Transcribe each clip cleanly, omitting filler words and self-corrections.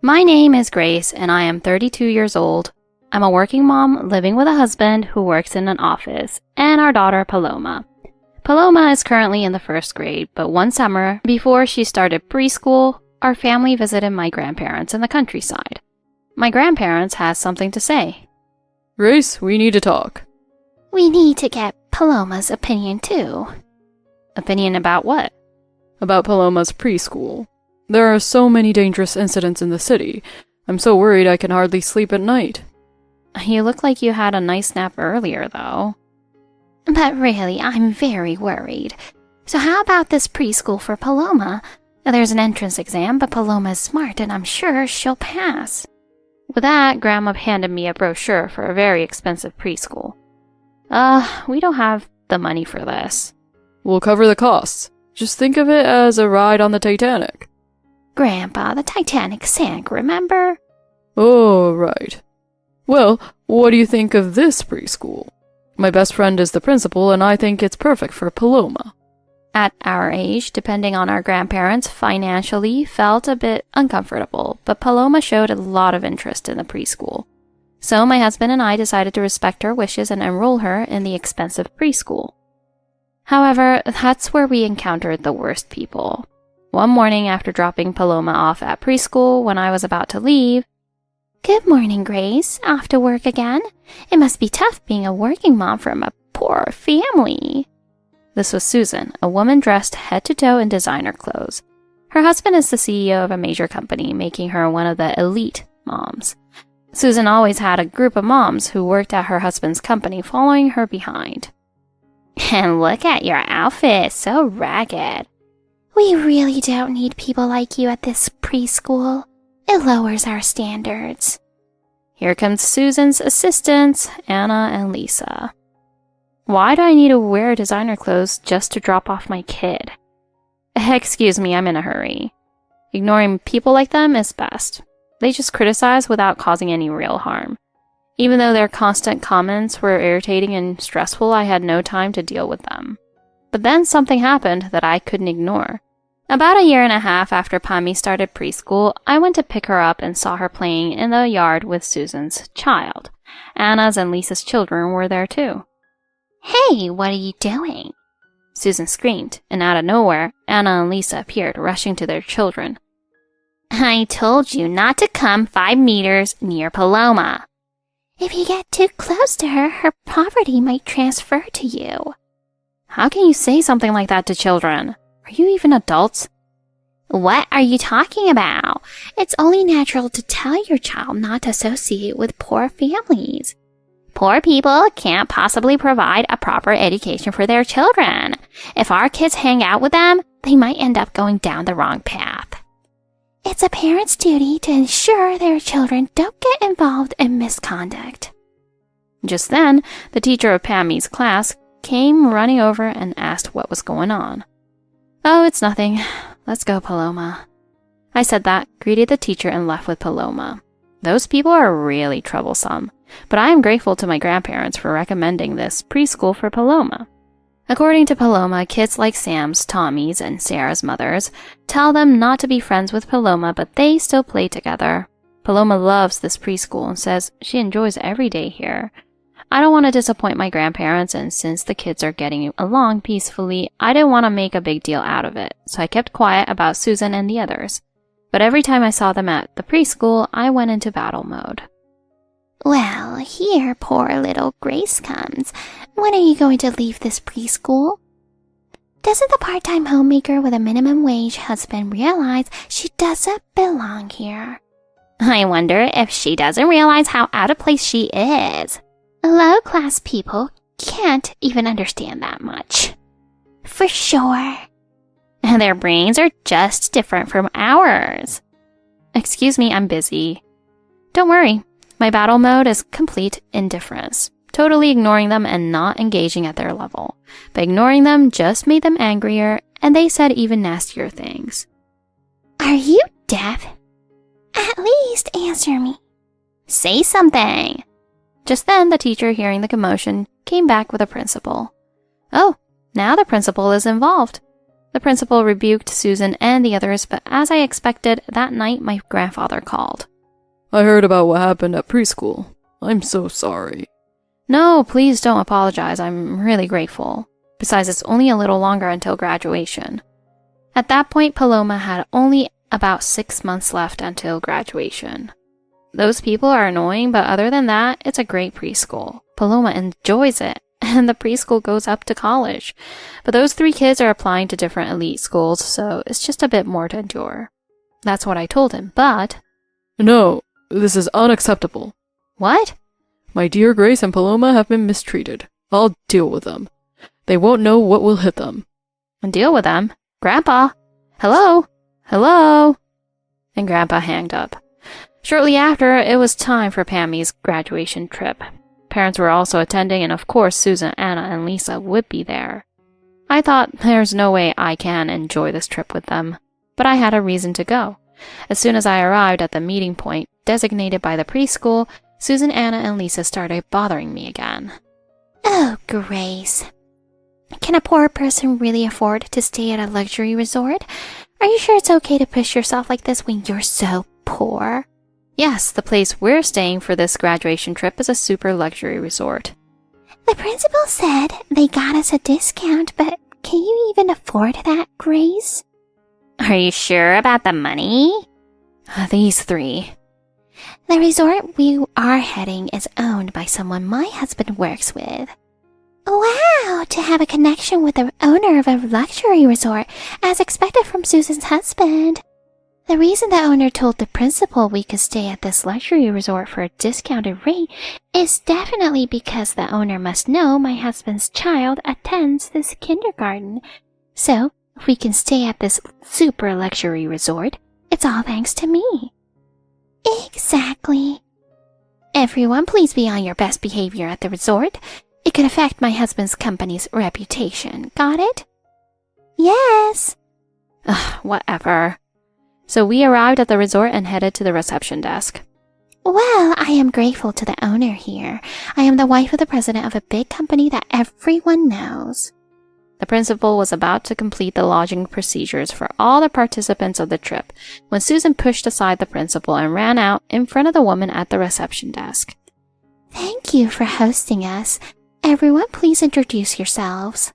My name is Grace, and I am 32 years old. I'm a working mom living with a husband who works in an office, and our daughter Paloma. Paloma is currently in the 1st grade, but one summer, before she started preschool, our family visited my grandparents in the countryside. My grandparents has something to say. Grace, we need to talk. We need to get Paloma's opinion too. Opinion about what? About Paloma's preschool. There are so many dangerous incidents in the city. I'm so worried I can hardly sleep at night. You look like you had a nice nap earlier, though. But really, I'm very worried. So how about this preschool for Paloma? There's an entrance exam, but Paloma is smart and I'm sure she'll pass. With that, Grandma handed me a brochure for a very expensive preschool. We don't have the money for this. We'll cover the costs. Just think of it as a ride on the Titanic. Grandpa, the Titanic sank, remember? Oh, right. Well, what do you think of this preschool? My best friend is the principal, and I think it's perfect for Paloma. At our age, depending on our grandparents, financially felt a bit uncomfortable, but Paloma showed a lot of interest in the preschool. So my husband and I decided to respect her wishes and enroll her in the expensive preschool. However, that's where we encountered the worst people. One morning after dropping Paloma off at preschool, when I was about to leave, "Good morning, Grace. Off to work again? It must be tough being a working mom from a poor family." This was Susan, a woman dressed head to toe in designer clothes. Her husband is the CEO of a major company, making her one of the elite moms. Susan always had a group of moms who worked at her husband's company following her behind. "And look at your outfit, so ragged. We really don't need people like you at this preschool. It lowers our standards." Here comes Susan's assistants, Anna and Lisa. Why do I need to wear designer clothes just to drop off my kid? Excuse me, I'm in a hurry. Ignoring people like them is best. They just criticize without causing any real harm. Even though their constant comments were irritating and stressful, I had no time to deal with them. But then something happened that I couldn't ignore. About a year and a half after Pammy started preschool, I went to pick her up and saw her playing in the yard with Susan's child. Anna's and Lisa's children were there too. "Hey, what are you doing?" Susan screamed, and out of nowhere, Anna and Lisa appeared, rushing to their children. "I told you not to come 5 meters near Paloma. If you get too close to her, her poverty might transfer to you." How can you say something like that to children? Are you even adults? "What are you talking about? It's only natural to tell your child not to associate with poor families. Poor people can't possibly provide a proper education for their children. If our kids hang out with them, they might end up going down the wrong path. It's a parent's duty to ensure their children don't get involved in misconduct." Just then, the teacher of Pammy's class came running over and asked what was going on. "Oh, it's nothing. Let's go, Paloma." I said that, greeted the teacher, and left with Paloma. Those people are really troublesome, but I am grateful to my grandparents for recommending this preschool for Paloma. According to Paloma, kids like Sam's, Tommy's, and Sarah's mothers tell them not to be friends with Paloma, but they still play together. Paloma loves this preschool and says she enjoys every day here. I don't want to disappoint my grandparents, and since the kids are getting along peacefully, I didn't want to make a big deal out of it, so I kept quiet about Susan and the others. But every time I saw them at the preschool, I went into battle mode. "Well, here poor little Grace comes. When are you going to leave this preschool? Doesn't the part-time homemaker with a minimum wage husband realize she doesn't belong here? I wonder if she doesn't realize how out of place she is. Low-class people can't even understand that much." "For sure. Their brains are just different from ours." "Excuse me, I'm busy." Don't worry, my battle mode is complete indifference, totally ignoring them and not engaging at their level. But ignoring them just made them angrier, and they said even nastier things. "Are you deaf? At least answer me. Say something." Just then, the teacher, hearing the commotion, came back with a principal. Oh, now the principal is involved. The principal rebuked Susan and the others, but as I expected, that night my grandfather called. I heard about what happened at preschool. I'm so sorry. No, please don't apologize. I'm really grateful. Besides, it's only a little longer until graduation. At that point, Paloma had only about 6 months left until graduation. Those people are annoying, but other than that, it's a great preschool. Paloma enjoys it, and the preschool goes up to college. But those 3 kids are applying to different elite schools, so it's just a bit more to endure. That's what I told him, but... No, this is unacceptable. What? My dear Grace and Paloma have been mistreated. I'll deal with them. They won't know what will hit them. And deal with them? Grandpa? Hello? Hello? And Grandpa hanged up. Shortly after, it was time for Pammy's graduation trip. Parents were also attending, and of course Susan, Anna, and Lisa would be there. I thought there's no way I can enjoy this trip with them, but I had a reason to go. As soon as I arrived at the meeting point designated by the preschool, Susan, Anna, and Lisa started bothering me again. Oh, Grace. Can a poor person really afford to stay at a luxury resort? Are you sure it's okay to push yourself like this when you're so poor? Yes, the place we're staying for this graduation trip is a super luxury resort. The principal said they got us a discount, but can you even afford that, Grace? Are you sure about the money? These 3. The resort we are heading is owned by someone my husband works with. Wow, to have a connection with the owner of a luxury resort, as expected from Susan's husband. The reason the owner told the principal we could stay at this luxury resort for a discounted rate is definitely because the owner must know my husband's child attends this kindergarten. So, if we can stay at this super luxury resort, it's all thanks to me. Exactly. Everyone, please be on your best behavior at the resort. It could affect my husband's company's reputation. Got it? Yes. Whatever. So we arrived at the resort and headed to the reception desk. Well, I am grateful to the owner here. I am the wife of the president of a big company that everyone knows. The principal was about to complete the lodging procedures for all the participants of the trip when Susan pushed aside the principal and ran out in front of the woman at the reception desk. Thank you for hosting us. Everyone, please introduce yourselves,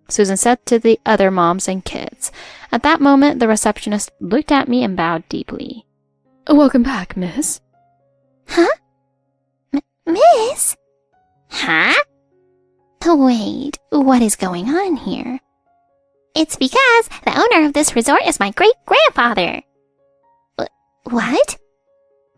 Susan said to the other moms and kids. At that moment, the receptionist looked at me and bowed deeply. Welcome back, miss. Huh? Miss? Huh? Wait, what is going on here? It's because the owner of this resort is my great-grandfather. What?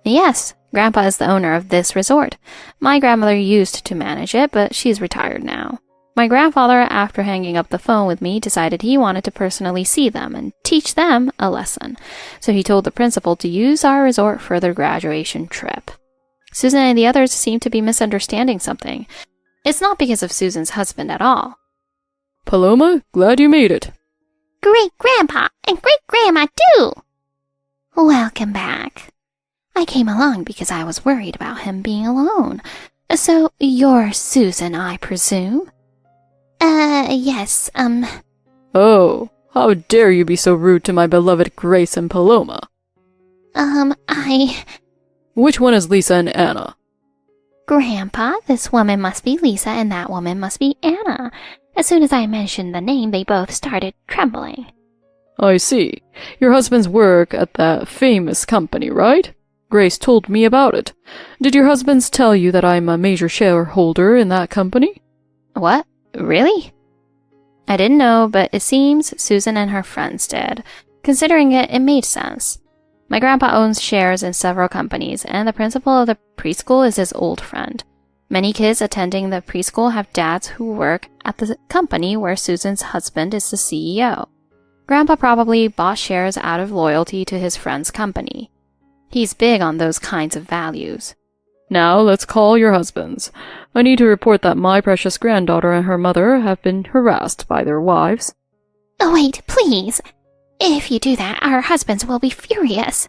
Yes, Grandpa is the owner of this resort. My grandmother used to manage it, but she's retired now. My grandfather, after hanging up the phone with me, decided he wanted to personally see them and teach them a lesson. So he told the principal to use our resort for their graduation trip. Susan and the others seemed to be misunderstanding something. It's not because of Susan's husband at all. Paloma, glad you made it. Great-grandpa and great-grandma too. Welcome back. I came along because I was worried about him being alone. So you're Susan, I presume? Yes, Oh, how dare you be so rude to my beloved Grace and Paloma? Which one is Lisa and Anna? Grandpa, this woman must be Lisa and that woman must be Anna. As soon as I mentioned the name, they both started trembling. I see. Your husband's work at that famous company, right? Grace told me about it. Did your husbands tell you that I'm a major shareholder in that company? What? Really? I didn't know, but it seems Susan and her friends did. Considering it, it made sense. My grandpa owns shares in several companies, and the principal of the preschool is his old friend. Many kids attending the preschool have dads who work at the company where Susan's husband is the CEO. Grandpa probably bought shares out of loyalty to his friend's company. He's big on those kinds of values. Now let's call your husbands. I need to report that my precious granddaughter and her mother have been harassed by their wives. Oh, wait, please. If you do that, our husbands will be furious.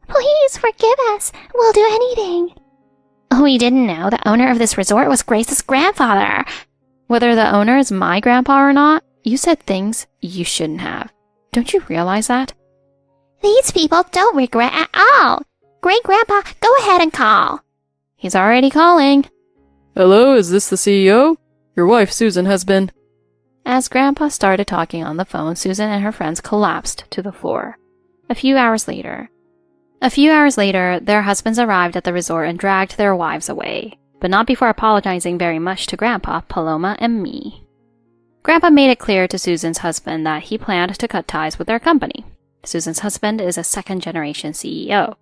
Please forgive us. We'll do anything. We didn't know the owner of this resort was Grace's grandfather. Whether the owner is my grandpa or not, You said things you shouldn't have. Don't you realize that? These people don't regret at all. Great-grandpa, go ahead and call. He's already calling. Hello, is this the CEO? Your wife, Susan, has been... As Grandpa started talking on the phone, Susan and her friends collapsed to the floor. A few hours later, their husbands arrived at the resort and dragged their wives away, but not before apologizing very much to Grandpa, Paloma, and me. Grandpa made it clear to Susan's husband that he planned to cut ties with their company. Susan's husband is a second-generation CEO.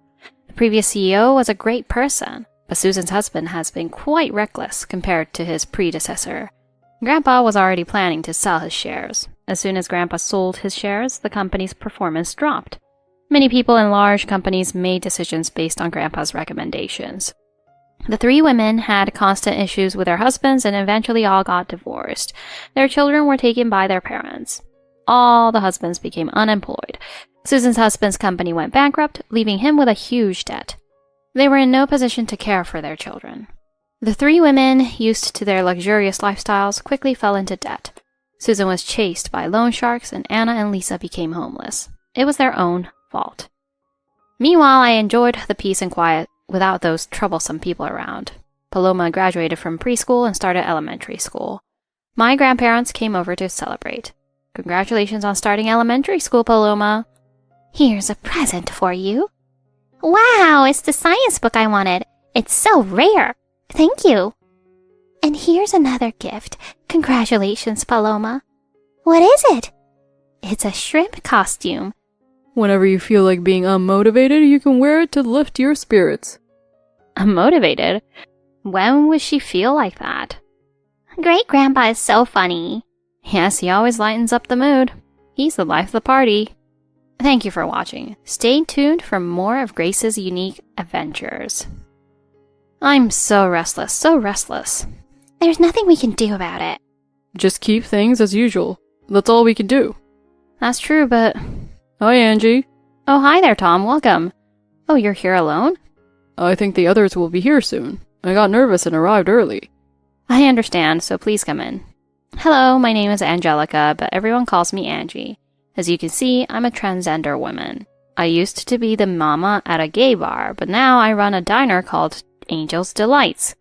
The previous CEO was a great person, but Susan's husband has been quite reckless compared to his predecessor. Grandpa was already planning to sell his shares. As soon as Grandpa sold his shares, the company's performance dropped. Many people in large companies made decisions based on Grandpa's recommendations. The three women had constant issues with their husbands and eventually all got divorced. Their children were taken by their parents. All the husbands became unemployed. Susan's husband's company went bankrupt, leaving him with a huge debt. They were in no position to care for their children. The three women, used to their luxurious lifestyles, quickly fell into debt. Susan was chased by loan sharks, and Anna and Lisa became homeless. It was their own fault. Meanwhile, I enjoyed the peace and quiet without those troublesome people around. Paloma graduated from preschool and started elementary school. My grandparents came over to celebrate. Congratulations on starting elementary school, Paloma. Here's a present for you. Wow, it's the science book I wanted. It's so rare. Thank you. And here's another gift. Congratulations, Paloma. What is it? It's a shrimp costume. Whenever you feel like being unmotivated, you can wear it to lift your spirits. Unmotivated? When would she feel like that? Great-grandpa is so funny. Yes, he always lightens up the mood. He's the life of the party. Thank you for watching. Stay tuned for more of Grace's unique adventures. I'm so restless, so restless. There's nothing we can do about it. Just keep things as usual. That's all we can do. That's true, but... Hi, Angie. Oh, hi there, Tom. Welcome. Oh, you're here alone? I think the others will be here soon. I got nervous and arrived early. I understand, so please come in. Hello, my name is Angelica, but everyone calls me Angie. As you can see, I'm a transgender woman. I used to be the mama at a gay bar, but now I run a diner called Angel's Delights.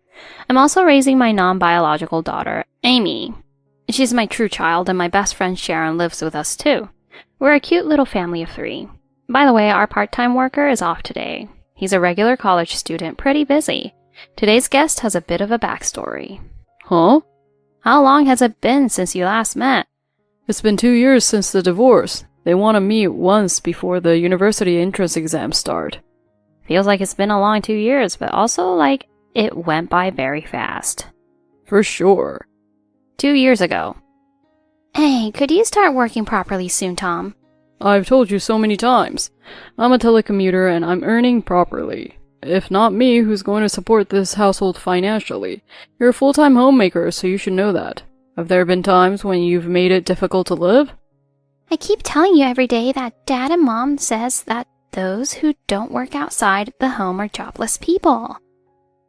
I'm also raising my non-biological daughter, Amy. She's my true child, and my best friend Sharon lives with us too. We're a cute little family of three. By the way, our part-time worker is off today. He's a regular college student, pretty busy. Today's guest has a bit of a backstory. Huh? How long has it been since you last met? It's been 2 years since the divorce. They want to meet once before the university entrance exams start. Feels like it's been a long 2 years, but also like it went by very fast. For sure. 2 years ago. Hey, could you start working properly soon, Tom? I've told you so many times. I'm a telecommuter and I'm earning properly. If not me, who's going to support this household financially? You're a full-time homemaker, so you should know that. Have there been times when you've made it difficult to live? I keep telling you every day that Dad and Mom says that those who don't work outside the home are jobless people.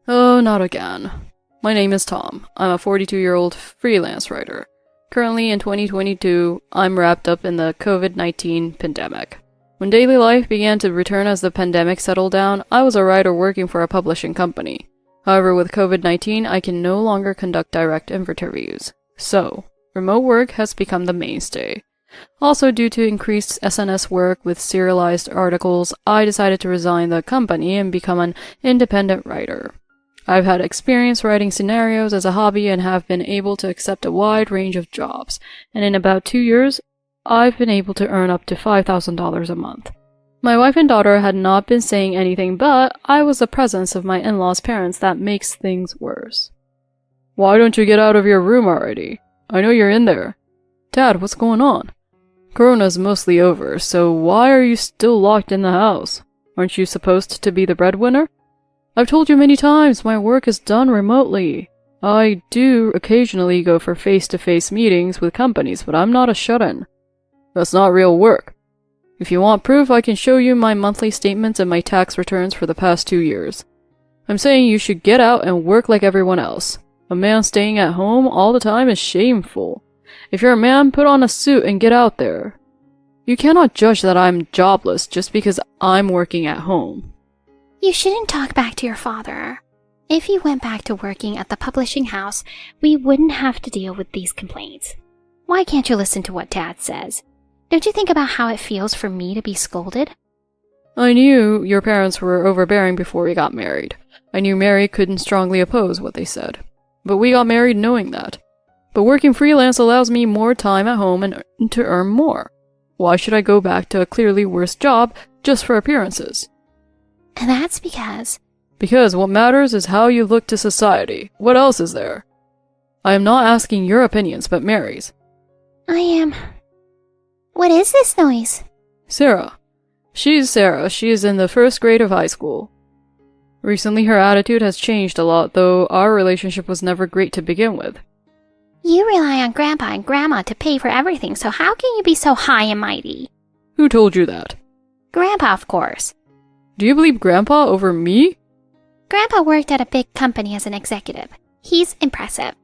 Oh, not again. My name is Tom. I'm a 42-year-old freelance writer. Currently in 2022, I'm wrapped up in the COVID-19 pandemic. When daily life began to return as the pandemic settled down, I was a writer working for a publishing company. However, with COVID-19, I can no longer conduct direct interviews. So, remote work has become the mainstay. Also, due to increased SNS work with serialized articles, I decided to resign the company and become an independent writer. I've had experience writing scenarios as a hobby and have been able to accept a wide range of jobs, and in about 2 years, I've been able to earn up to $5,000 a month. My wife and daughter had not been saying anything, but I was the presence of my in-laws' parents that makes things worse. Why don't you get out of your room already? I know you're in there. Dad, what's going on? Corona's mostly over, so why are you still locked in the house? Aren't you supposed to be the breadwinner? I've told you many times my work is done remotely. I do occasionally go for face-to-face meetings with companies, but I'm not a shut-in. That's not real work. If you want proof, I can show you my monthly statements and my tax returns for the past 2 years. I'm saying you should get out and work like everyone else. A man staying at home all the time is shameful. If you're a man, put on a suit and get out there. You cannot judge that I'm jobless just because I'm working at home. You shouldn't talk back to your father. If you went back to working at the publishing house, we wouldn't have to deal with these complaints. Why can't you listen to what Dad says? Don't you think about how it feels for me to be scolded? I knew your parents were overbearing before we got married. I knew Mary couldn't strongly oppose what they said. But we got married knowing that. But working freelance allows me more time at home and to earn more. Why should I go back to a clearly worse job just for appearances? And that's because... Because what matters is how you look to society. What else is there? I am not asking your opinions, but Mary's. I am... What is this noise? Sarah. She's Sarah. She is in the first grade of high school. Recently her attitude has changed a lot, though our relationship was never great to begin with. You rely on Grandpa and Grandma to pay for everything, so how can you be so high and mighty? Who told you that? Grandpa, of course. Do you believe Grandpa over me? Grandpa worked at a big company as an executive. He's impressive.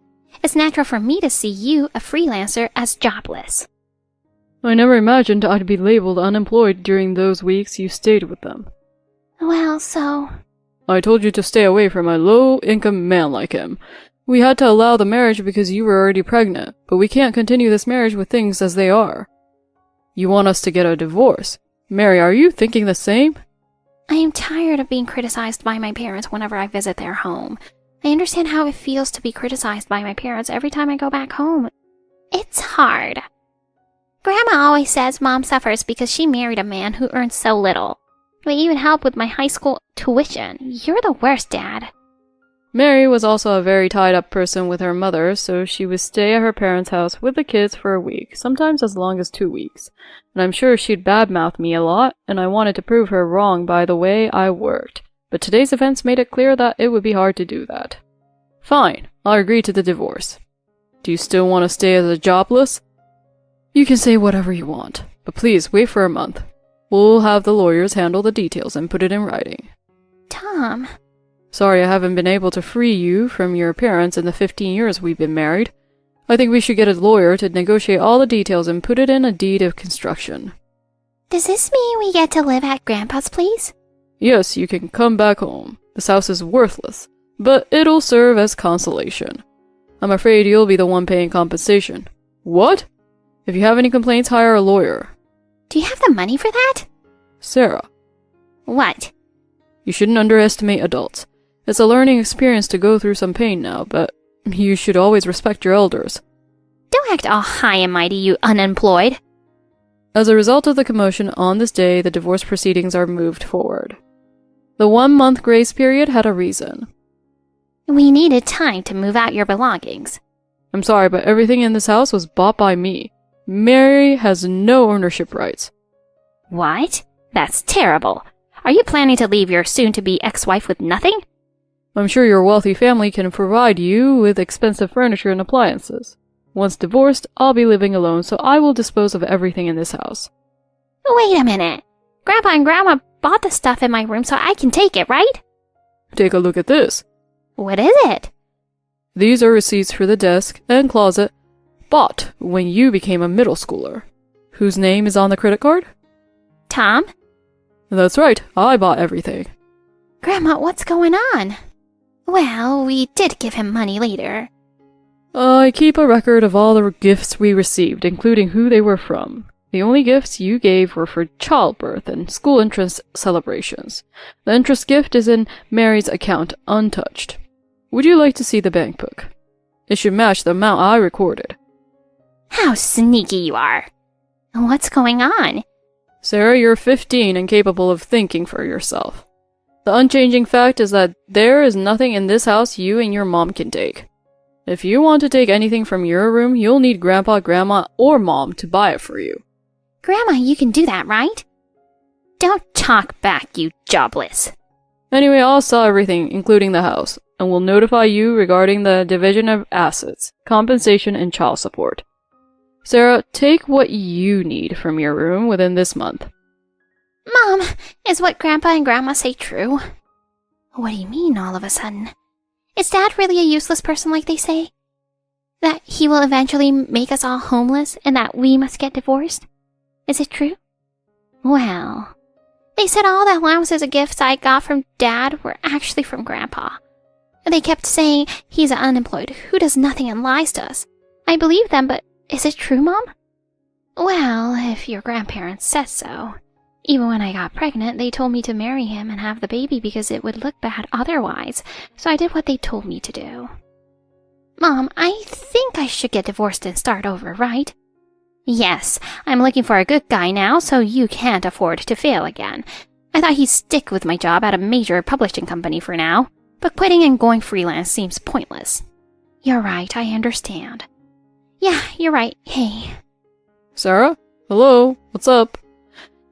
It's natural for me to see you, a freelancer, as jobless. I never imagined I'd be labeled unemployed during those weeks you stayed with them. Well, so... I told you to stay away from a low-income man like him. We had to allow the marriage because you were already pregnant, but we can't continue this marriage with things as they are. You want us to get a divorce. Mary, are you thinking the same? I am tired of being criticized by my parents whenever I visit their home. I understand how it feels to be criticized by my parents every time I go back home. It's hard. Grandma always says Mom suffers because she married a man who earns so little. They even help with my high school tuition. You're the worst, Dad. Mary was also a very tied-up person with her mother, so she would stay at her parents' house with the kids for a week, sometimes as long as 2 weeks. And I'm sure she'd badmouth me a lot, and I wanted to prove her wrong by the way I worked. But today's events made it clear that it would be hard to do that. Fine, I'll agree to the divorce. Do you still want to stay as a jobless? You can say whatever you want, but please wait for a month. We'll have the lawyers handle the details and put it in writing. Tom... Sorry I haven't been able to free you from your parents in the 15 years we've been married. I think we should get a lawyer to negotiate all the details and put it in a deed of construction. Does this mean we get to live at Grandpa's place? Yes, you can come back home. This house is worthless, but it'll serve as consolation. I'm afraid you'll be the one paying compensation. What? If you have any complaints, hire a lawyer. Do you have the money for that? Sarah. What? You shouldn't underestimate adults. It's a learning experience to go through some pain now, but you should always respect your elders. Don't act all high and mighty, you unemployed. As a result of the commotion on this day, the divorce proceedings are moved forward. The 1-month grace period had a reason. We needed time to move out your belongings. I'm sorry, but everything in this house was bought by me. Mary has no ownership rights. What? That's terrible. Are you planning to leave your soon-to-be ex-wife with nothing? I'm sure your wealthy family can provide you with expensive furniture and appliances. Once divorced, I'll be living alone, so I will dispose of everything in this house. Wait a minute. Grandpa and Grandma bought the stuff in my room so I can take it, right? Take a look at this. What is it? These are receipts for the desk and closet bought when you became a middle schooler. Whose name is on the credit card? Tom? That's right, I bought everything. Grandma, what's going on? Well, we did give him money later. I keep a record of all the gifts we received, including who they were from. The only gifts you gave were for childbirth and school entrance celebrations. The entrance gift is in Mary's account, untouched. Would you like to see the bank book? It should match the amount I recorded. How sneaky you are. What's going on? Sarah, you're 15 and capable of thinking for yourself. The unchanging fact is that there is nothing in this house you and your mom can take. If you want to take anything from your room, you'll need Grandpa, Grandma, or Mom to buy it for you. Grandma, you can do that, right? Don't talk back, you jobless. Anyway, I'll sell everything, including the house, and will notify you regarding the division of assets, compensation, and child support. Sarah, take what you need from your room within this month. Mom, is what Grandpa and Grandma say true? What do you mean all of a sudden? Is Dad really a useless person like they say? That he will eventually make us all homeless and that we must get divorced? Is it true? Well, they said all the allowances and gifts I got from Dad were actually from Grandpa. They kept saying he's unemployed, who does nothing and lies to us. I believe them, but is it true, Mom? Well, if your grandparents said so. Even when I got pregnant, they told me to marry him and have the baby because it would look bad otherwise, so I did what they told me to do. Mom, I think I should get divorced and start over, right? Yes, I'm looking for a good guy now, so you can't afford to fail again. I thought he'd stick with my job at a major publishing company for now, but quitting and going freelance seems pointless. You're right, I understand. Yeah, you're right. Hey. Sarah? Hello? What's up?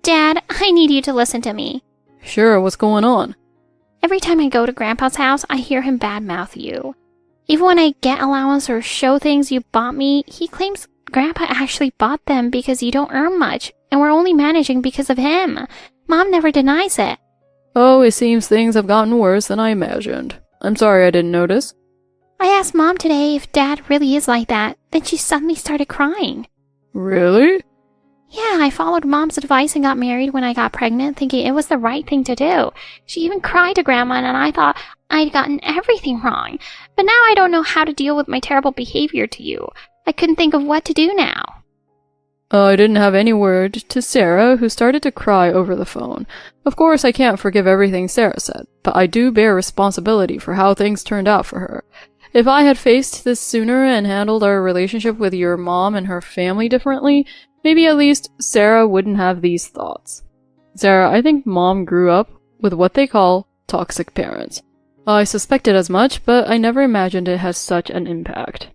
Dad, I need you to listen to me. Sure, what's going on? Every time I go to Grandpa's house, I hear him badmouth you. Even when I get allowance or show things you bought me, he claims Grandpa actually bought them because you don't earn much, and we're only managing because of him. Mom never denies it. Oh, it seems things have gotten worse than I imagined. I'm sorry I didn't notice. I asked Mom today if Dad really is like that, then she suddenly started crying. Really? Yeah, I followed Mom's advice and got married when I got pregnant, thinking it was the right thing to do. She even cried to Grandma, and I thought I'd gotten everything wrong. But now I don't know how to deal with my terrible behavior to you. I couldn't think of what to do now. I didn't have any word to Sarah, who started to cry over the phone. Of course, I can't forgive everything Sarah said, but I do bear responsibility for how things turned out for her. If I had faced this sooner and handled our relationship with your mom and her family differently, maybe at least Sarah wouldn't have these thoughts. Sarah, I think Mom grew up with what they call toxic parents. I suspected as much, but I never imagined it has such an impact.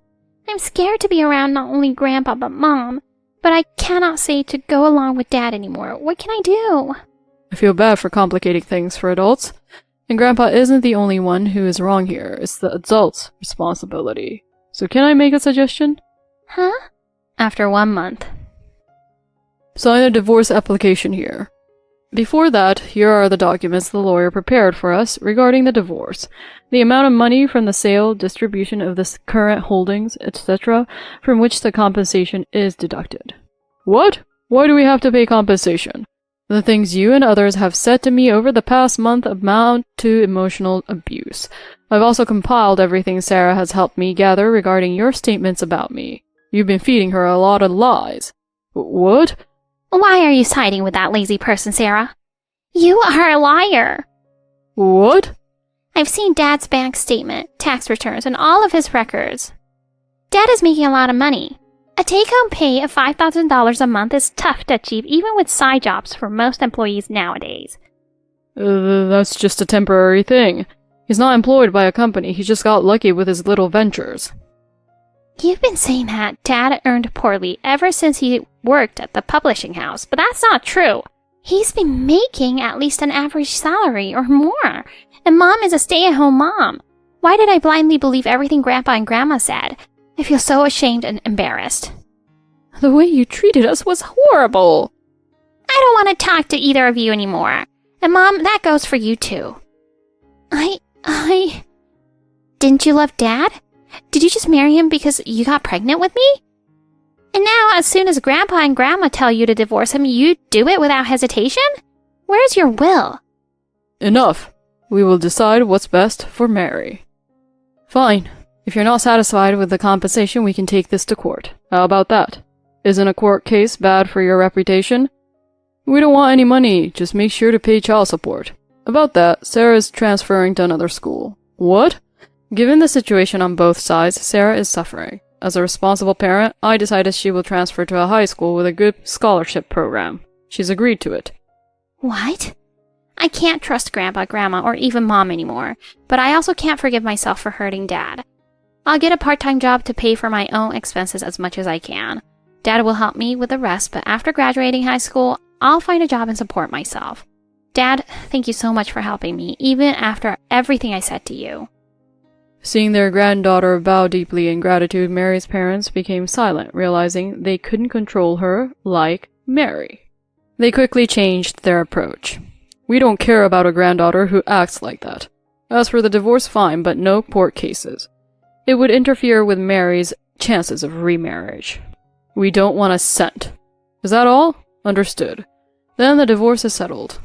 I'm scared to be around not only Grandpa but Mom, but I cannot say to go along with Dad anymore. What can I do? I feel bad for complicating things for adults. And Grandpa isn't the only one who is wrong here. It's the adult's responsibility. So can I make a suggestion? Huh? After 1 month. Sign a divorce application here. Before that, here are the documents the lawyer prepared for us regarding the divorce. The amount of money from the sale, distribution of the current holdings, etc., from which the compensation is deducted. What? Why do we have to pay compensation? The things you and others have said to me over the past month amount to emotional abuse. I've also compiled everything Sarah has helped me gather regarding your statements about me. You've been feeding her a lot of lies. What? Why are you siding with that lazy person, Sarah? You are a liar. What? I've seen Dad's bank statement, tax returns, and all of his records. Dad is making a lot of money. A take-home pay of $5,000 a month is tough to achieve even with side jobs for most employees nowadays. That's just a temporary thing. He's not employed by a company, he just got lucky with his little ventures. You've been saying that Dad earned poorly ever since he worked at the publishing house, but that's not true. He's been making at least an average salary or more, and Mom is a stay-at-home mom. Why did I blindly believe everything Grandpa and Grandma said? I feel so ashamed and embarrassed. The way you treated us was horrible. I don't want to talk to either of you anymore. And Mom, that goes for you too. Didn't you love Dad? Did you just marry him because you got pregnant with me? And now, as soon as Grandpa and Grandma tell you to divorce him, you do it without hesitation? Where's your will? Enough. We will decide what's best for Mary. Fine. If you're not satisfied with the compensation, we can take this to court. How about that? Isn't a court case bad for your reputation? We don't want any money, just make sure to pay child support. About that, Sarah's transferring to another school. What? Given the situation on both sides, Sarah is suffering. As a responsible parent, I decided she will transfer to a high school with a good scholarship program. She's agreed to it. What? I can't trust Grandpa, Grandma, or even Mom anymore, but I also can't forgive myself for hurting Dad. I'll get a part-time job to pay for my own expenses as much as I can. Dad will help me with the rest, but after graduating high school, I'll find a job and support myself. Dad, thank you so much for helping me, even after everything I said to you. Seeing their granddaughter bow deeply in gratitude, Mary's parents became silent, realizing they couldn't control her like Mary. They quickly changed their approach. We don't care about a granddaughter who acts like that. As for the divorce, fine, but no court cases. It would interfere with Mary's chances of remarriage. We don't want a cent. Is that all? Understood. Then the divorce is settled.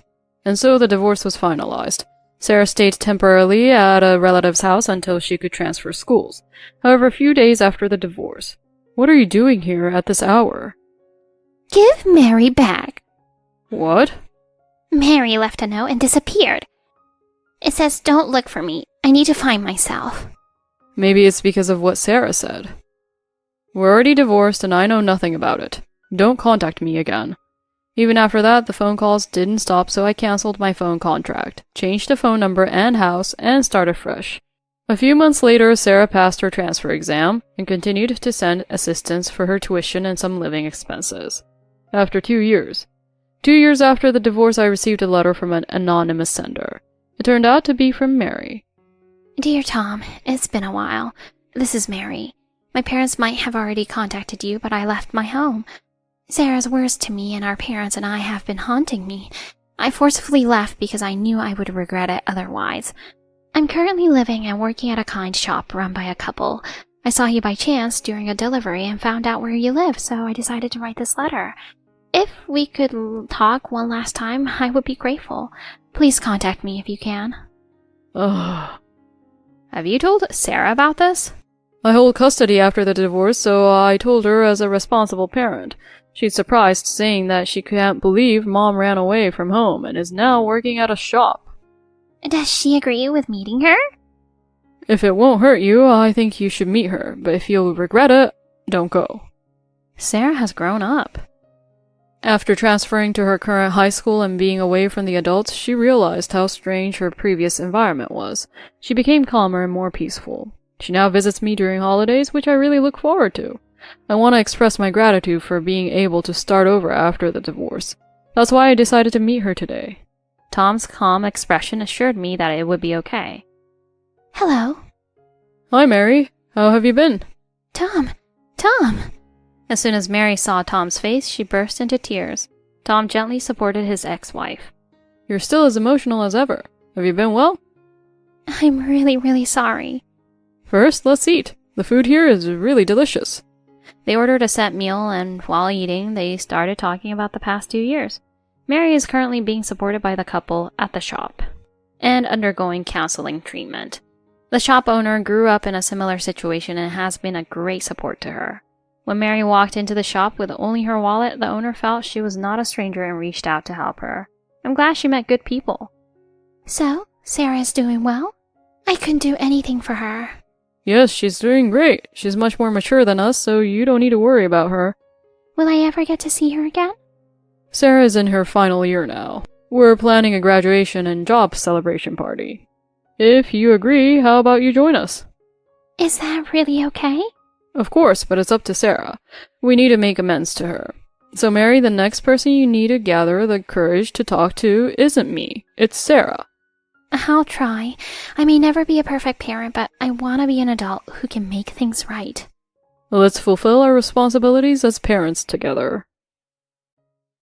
And so the divorce was finalized. Sarah stayed temporarily at a relative's house until she could transfer schools. However, a few days after the divorce, what are you doing here at this hour? Give Mary back. What? Mary left a note and disappeared. It says, "Don't look for me. I need to find myself." Maybe it's because of what Sarah said. We're already divorced and I know nothing about it. Don't contact me again. Even after that, the phone calls didn't stop, so I cancelled my phone contract, changed the phone number and house, and started fresh. A few months later, Sarah passed her transfer exam and continued to send assistance for her tuition and some living expenses. After 2 years. 2 years after the divorce, I received a letter from an anonymous sender. It turned out to be from Mary. Dear Tom, it's been a while. This is Mary. My parents might have already contacted you, but I left my home. Sarah's words to me and our parents and I have been haunting me. I forcefully left because I knew I would regret it otherwise. I'm currently living and working at a kind shop run by a couple. I saw you by chance during a delivery and found out where you live, so I decided to write this letter. If we could talk one last time, I would be grateful. Please contact me if you can. Ugh. Have you told Sarah about this? I hold custody after the divorce, so I told her as a responsible parent. She's surprised, saying that she can't believe Mom ran away from home and is now working at a shop. Does she agree with meeting her? If it won't hurt you, I think you should meet her, but if you'll regret it, don't go. Sarah has grown up. After transferring to her current high school and being away from the adults, she realized how strange her previous environment was. She became calmer and more peaceful. She now visits me during holidays, which I really look forward to. I want to express my gratitude for being able to start over after the divorce. That's why I decided to meet her today. Tom's calm expression assured me that it would be okay. Hello. Hi, Mary. How have you been? Tom. As soon as Mary saw Tom's face, she burst into tears. Tom gently supported his ex-wife. You're still as emotional as ever. Have you been well? I'm really sorry. First, let's eat. The food here is really delicious. They ordered a set meal, and while eating, they started talking about the past 2 years. Mary is currently being supported by the couple at the shop and undergoing counseling treatment. The shop owner grew up in a similar situation and has been a great support to her. When Mary walked into the shop with only her wallet, the owner felt she was not a stranger and reached out to help her. I'm glad she met good people. So, Sarah's doing well? I couldn't do anything for her. Yes, she's doing great. She's much more mature than us, so you don't need to worry about her. Will I ever get to see her again? Sarah is in her final year now. We're planning a graduation and job celebration party. If you agree, how about you join us? Is that really okay? Of course, but it's up to Sarah. We need to make amends to her. So Mary, the next person you need to gather the courage to talk to isn't me, it's Sarah. I'll try. I may never be a perfect parent, but I want to be an adult who can make things right. Let's fulfill our responsibilities as parents together.